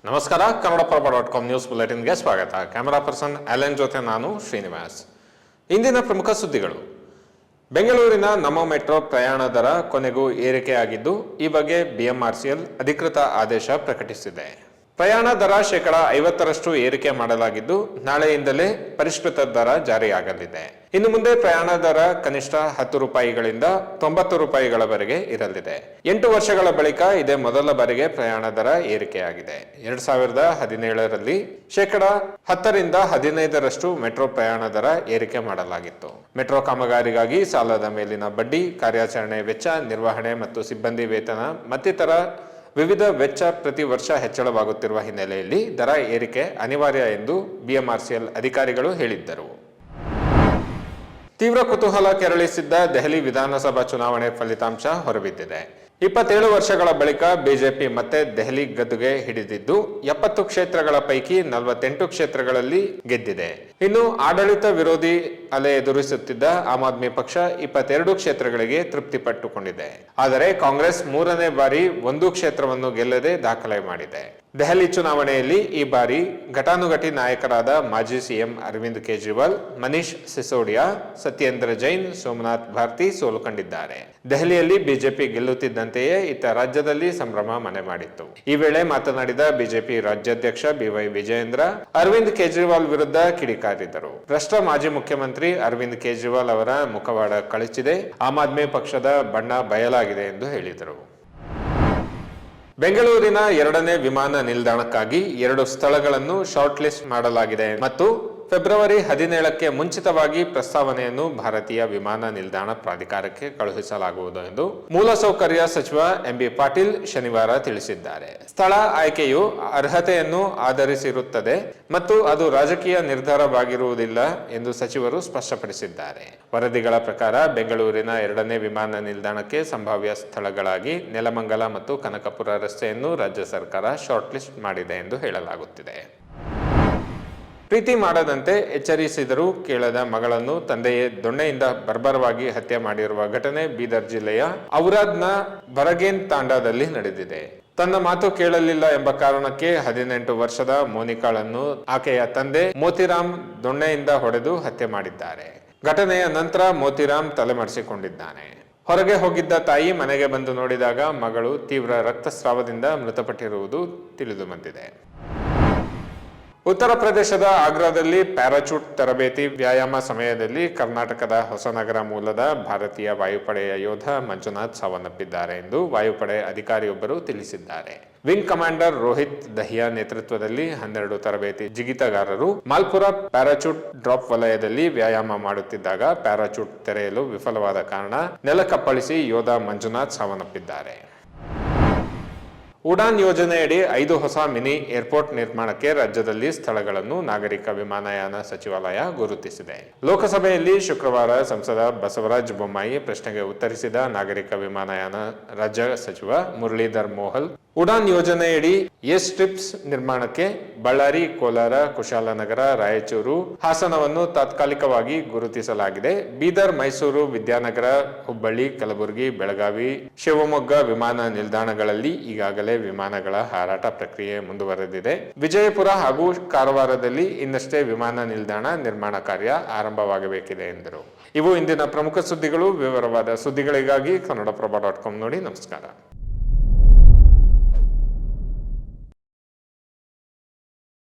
ನಮಸ್ಕಾರ. ಕನ್ನಡಪ್ರಭ.com ನ್ಯೂಸ್ ಬುಲೆಟಿನ್ಗೆ ಸ್ವಾಗತ. Camera person Allen ಜೊತೆ ನಾನು ಶ್ರೀನಿವಾಸ್. ಇಂದಿನ ಪ್ರಮುಖ ಸುದ್ದಿಗಳು. ಬೆಂಗಳೂರಿನ ನಮೋ ಮೆಟ್ರೋ ಪ್ರಯಾಣ ದರ ಕೊನೆಗೂ ಏರಿಕೆಯಾಗಿದ್ದು, ಈ ಬಗ್ಗೆ ಬಿಎಂಆರ್ಸಿಎಲ್ ಅಧಿಕೃತ ಆದೇಶ ಪ್ರಕಟಿಸಿದೆ. ಪ್ರಯಾಣ ದರ ಶೇಕಡ 50ರಷ್ಟು ಏರಿಕೆ ಮಾಡಲಾಗಿದ್ದು, ನಾಳೆಯಿಂದಲೇ ಪರಿಷ್ಕೃತ ದರ ಜಾರಿಯಾಗಲಿದೆ. ಇನ್ನು ಮುಂದೆ ಪ್ರಯಾಣ ದರ ಕನಿಷ್ಠ 10 ರೂಪಾಯಿಗಳಿಂದ 90 ರೂಪಾಯಿಗಳವರೆಗೆ ಇರಲಿದೆ. 8 ವರ್ಷಗಳ ಬಳಿಕ ಇದೇ ಮೊದಲ ಬಾರಿಗೆ ಪ್ರಯಾಣ ದರ ಏರಿಕೆಯಾಗಿದೆ. 2017ರಲ್ಲಿ ಶೇಕಡ 10ರಿಂದ 15ರಷ್ಟು ಮೆಟ್ರೋ ಪ್ರಯಾಣ ದರ ಏರಿಕೆ ಮಾಡಲಾಗಿತ್ತು. ಮೆಟ್ರೋ ಕಾಮಗಾರಿಗಾಗಿ ಸಾಲದ ಮೇಲಿನ ಬಡ್ಡಿ, ಕಾರ್ಯಾಚರಣೆ ವೆಚ್ಚ, ನಿರ್ವಹಣೆ ಮತ್ತು ಸಿಬ್ಬಂದಿ ವೇತನ ಮತ್ತಿತರ ವಿವಿಧ ವೆಚ್ಚ ಪ್ರತಿ ವರ್ಷ ಹೆಚ್ಚಳವಾಗುತ್ತಿರುವ ಹಿನ್ನೆಲೆಯಲ್ಲಿ ದರ ಏರಿಕೆ ಅನಿವಾರ್ಯ ಎಂದು ಬಿಎಂಆರ್ಸಿಎಲ್ ಅಧಿಕಾರಿಗಳು ಹೇಳಿದ್ದರು. ತೀವ್ರ ಕುತೂಹಲ ಕೆರಳಿಸಿದ್ದ ದೆಹಲಿ ವಿಧಾನಸಭಾ ಚುನಾವಣೆ ಫಲಿತಾಂಶ ಹೊರಬಿದ್ದಿದೆ. 27 ವರ್ಷಗಳ ಬಳಿಕ ಬಿಜೆಪಿ ಮತ್ತೆ ದೆಹಲಿ ಗದ್ದುಗೆ ಹಿಡಿದಿದ್ದು, 70 ಕ್ಷೇತ್ರಗಳ ಪೈಕಿ 48 ಕ್ಷೇತ್ರಗಳಲ್ಲಿ ಗೆದ್ದಿದೆ. ಇನ್ನು ಆಡಳಿತ ವಿರೋಧಿ ಅಲೆ ಎದುರಿಸುತ್ತಿದ್ದ ಆಮ್ ಆದ್ಮಿ ಪಕ್ಷ 22 ಕ್ಷೇತ್ರಗಳಿಗೆ ತೃಪ್ತಿಪಟ್ಟುಕೊಂಡಿದೆ. ಆದರೆ ಕಾಂಗ್ರೆಸ್ 3ನೇ ಬಾರಿ ಒಂದು ಕ್ಷೇತ್ರವನ್ನು ಗೆಲ್ಲದೆ ದಾಖಲೆ ಮಾಡಿದೆ. ದೆಹಲಿ ಚುನಾವಣೆಯಲ್ಲಿ ಈ ಬಾರಿ ಘಟಾನುಘಟಿ ನಾಯಕರಾದ ಮಾಜಿ ಸಿಎಂ ಅರವಿಂದ್ ಕೇಜ್ರಿವಾಲ್, ಮನೀಶ್ ಸಿಸೋಡಿಯಾ, ಸತ್ಯೇಂದ್ರ ಜೈನ್, ಸೋಮನಾಥ್ ಭಾರತಿ ಸೋಲು ಕಂಡಿದ್ದಾರೆ. ದೆಹಲಿಯಲ್ಲಿ ಬಿಜೆಪಿ ಗೆಲ್ಲುತ್ತಿದ್ದಂತೆಯೇ ಇತ್ತ ರಾಜ್ಯದಲ್ಲಿ ಸಂಭ್ರಮ ಮನೆ ಮಾಡಿತ್ತು. ಈ ವೇಳೆ ಮಾತನಾಡಿದ ಬಿಜೆಪಿ ರಾಜ್ಯಾಧ್ಯಕ್ಷ ಬಿವೈ ವಿಜಯೇಂದ್ರ, ಅರವಿಂದ್ ಕೇಜ್ರಿವಾಲ್ ವಿರುದ್ಧ ಕಿಡಿಕಾರಿದರು. ಭ್ರಷ್ಟ ಮಾಜಿ ಮುಖ್ಯಮಂತ್ರಿ ಅರವಿಂದ್ ಕೇಜ್ರಿವಾಲ್ ಅವರ ಮುಖವಾಡ ಕಳಚಿದೆ, ಆಮ್ ಆದ್ಮಿ ಪಕ್ಷದ ಬಣ್ಣ ಬಯಲಾಗಿದೆ ಎಂದು ಹೇಳಿದರು. ಬೆಂಗಳೂರಿನ 2ನೇ ವಿಮಾನ ನಿಲ್ದಾಣಕ್ಕಾಗಿ 2 ಸ್ಥಳಗಳನ್ನು ಶಾರ್ಟ್ ಲಿಸ್ಟ್ ಮಾಡಲಾಗಿದೆ ಮತ್ತು ಫೆಬ್ರವರಿ 17ಕ್ಕೆ ಮುಂಚಿತವಾಗಿ ಪ್ರಸ್ತಾವನೆಯನ್ನು ಭಾರತೀಯ ವಿಮಾನ ನಿಲ್ದಾಣ ಪ್ರಾಧಿಕಾರಕ್ಕೆ ಕಳುಹಿಸಲಾಗುವುದು ಎಂದು ಮೂಲಸೌಕರ್ಯ ಸಚಿವ ಎಂಬಿ ಪಾಟೀಲ್ ಶನಿವಾರ ತಿಳಿಸಿದ್ದಾರೆ. ಸ್ಥಳ ಆಯ್ಕೆಯು ಅರ್ಹತೆಯನ್ನು ಆಧರಿಸಿರುತ್ತದೆ ಮತ್ತು ಅದು ರಾಜಕೀಯ ನಿರ್ಧಾರವಾಗಿರುವುದಿಲ್ಲ ಎಂದು ಸಚಿವರು ಸ್ಪಷ್ಟಪಡಿಸಿದ್ದಾರೆ. ವರದಿಗಳ ಪ್ರಕಾರ ಬೆಂಗಳೂರಿನ 2ನೇ ವಿಮಾನ ನಿಲ್ದಾಣಕ್ಕೆ ಸಂಭಾವ್ಯ ಸ್ಥಳಗಳಾಗಿ ನೆಲಮಂಗಲ ಮತ್ತು ಕನಕಪುರ ರಸ್ತೆಯನ್ನು ರಾಜ್ಯ ಸರ್ಕಾರ ಶಾರ್ಟ್ ಲಿಸ್ಟ್ ಮಾಡಿದೆ ಎಂದು ಹೇಳಲಾಗುತ್ತಿದೆ. ಪ್ರೀತಿ ಮಾಡದಂತೆ ಎಚ್ಚರಿಸಿದರೂ ಕೇಳದ ಮಗಳನ್ನು ತಂದೆಯೇ ದೊಣ್ಣೆಯಿಂದ ಬರ್ಬರವಾಗಿ ಹತ್ಯೆ ಮಾಡಿರುವ ಘಟನೆ ಬೀದರ್ ಜಿಲ್ಲೆಯ ಔರಾದ್ನ ಬರಗೇನ್ ತಾಂಡಾದಲ್ಲಿ ನಡೆದಿದೆ. ತನ್ನ ಮಾತು ಕೇಳಲಿಲ್ಲ ಎಂಬ ಕಾರಣಕ್ಕೆ 18 ವರ್ಷದ ಮೋನಿಕಾಳನ್ನು ಆಕೆಯ ತಂದೆ ಮೋತಿರಾಮ್ ದೊಣ್ಣೆಯಿಂದ ಹೊಡೆದು ಹತ್ಯೆ ಮಾಡಿದ್ದಾರೆ. ಘಟನೆಯ ನಂತರ ಮೋತಿರಾಮ್ ತಲೆಮರೆಸಿಕೊಂಡಿದ್ದಾನೆ. ಹೊರಗೆ ಹೋಗಿದ್ದ ತಾಯಿ ಮನೆಗೆ ಬಂದು ನೋಡಿದಾಗ ಮಗಳು ತೀವ್ರ ರಕ್ತಸ್ರಾವದಿಂದ ಮೃತಪಟ್ಟಿರುವುದು ತಿಳಿದು ಬಂದಿದೆ. ಉತ್ತರ ಪ್ರದೇಶದ ಆಗ್ರಾದಲ್ಲಿ ಪ್ಯಾರಾಚೂಟ್ ತರಬೇತಿ ವ್ಯಾಯಾಮ ಸಮಯದಲ್ಲಿ ಕರ್ನಾಟಕದ ಹೊಸನಗರ ಮೂಲದ ಭಾರತೀಯ ವಾಯುಪಡೆಯ ಯೋಧ ಮಂಜುನಾಥ್ ಸಾವನ್ನಪ್ಪಿದ್ದಾರೆ ಎಂದು ವಾಯುಪಡೆ ಅಧಿಕಾರಿಯೊಬ್ಬರು ತಿಳಿಸಿದ್ದಾರೆ. ವಿಂಗ್ ಕಮಾಂಡರ್ ರೋಹಿತ್ ದಹಿಯಾ ನೇತೃತ್ವದಲ್ಲಿ 12 ತರಬೇತಿ ಜಿಗಿತಗಾರರು ಮಾಲ್ಪುರ ಪ್ಯಾರಾಚೂಟ್ ಡ್ರಾಪ್ ವಲಯದಲ್ಲಿ ವ್ಯಾಯಾಮ ಮಾಡುತ್ತಿದ್ದಾಗ ಪ್ಯಾರಾಚೂಟ್ ತೆರೆಯಲು ವಿಫಲವಾದ ಕಾರಣ ನೆಲಕ್ಕಪ್ಪಳಿಸಿ ಯೋಧ ಮಂಜುನಾಥ್ ಸಾವನ್ನಪ್ಪಿದ್ದಾರೆ. ಉಡಾನ್ ಯೋಜನೆಯಡಿ 5 ಹೊಸ ಮಿನಿ ಏರ್ಪೋರ್ಟ್ ನಿರ್ಮಾಣಕ್ಕೆ ರಾಜ್ಯದಲ್ಲಿ ಸ್ಥಳಗಳನ್ನು ನಾಗರಿಕ ವಿಮಾನಯಾನ ಸಚಿವಾಲಯ ಗುರುತಿಸಿದೆ. ಲೋಕಸಭೆಯಲ್ಲಿ ಶುಕ್ರವಾರ ಸಂಸದ ಬಸವರಾಜ ಬೊಮ್ಮಾಯಿ ಪ್ರಶ್ನೆಗೆ ಉತ್ತರಿಸಿದ ನಾಗರಿಕ ವಿಮಾನಯಾನ ರಾಜ್ಯ ಸಚಿವ ಮುರಳೀಧರ್ ಮೋಹಲ್, ಉಡಾನ್ ಯೋಜನೆಯಡಿ ಏರ್ ಸ್ಟ್ರಿಪ್ಸ್ ನಿರ್ಮಾಣಕ್ಕೆ ಬಳ್ಳಾರಿ, ಕೋಲಾರ, ಕುಶಾಲನಗರ, ರಾಯಚೂರು, ಹಾಸನವನ್ನು ತಾತ್ಕಾಲಿಕವಾಗಿ ಗುರುತಿಸಲಾಗಿದೆ. ಬೀದರ್, ಮೈಸೂರು, ವಿದ್ಯಾನಗರ, ಹುಬ್ಬಳ್ಳಿ, ಕಲಬುರಗಿ, ಬೆಳಗಾವಿ, ಶಿವಮೊಗ್ಗ ವಿಮಾನ ನಿಲ್ದಾಣಗಳಲ್ಲಿ ಈಗಾಗಲೇ ವಿಮಾನಗಳ ಹಾರಾಟ ಪ್ರಕ್ರಿಯೆ ಮುಂದುವರೆದಿದೆ. ವಿಜಯಪುರ ಹಾಗೂ ಕಾರವಾರದಲ್ಲಿ ಇನ್ನಷ್ಟೇ ವಿಮಾನ ನಿಲ್ದಾಣ ನಿರ್ಮಾಣ ಕಾರ್ಯ ಆರಂಭವಾಗಬೇಕಿದೆ ಎಂದರು. ಇವು ಇಂದಿನ ಪ್ರಮುಖ ಸುದ್ದಿಗಳು. ವಿವರವಾದ ಸುದ್ದಿಗಳಿಗಾಗಿ ಕನ್ನಡಪ್ರಭ.com ನೋಡಿ. ನಮಸ್ಕಾರ.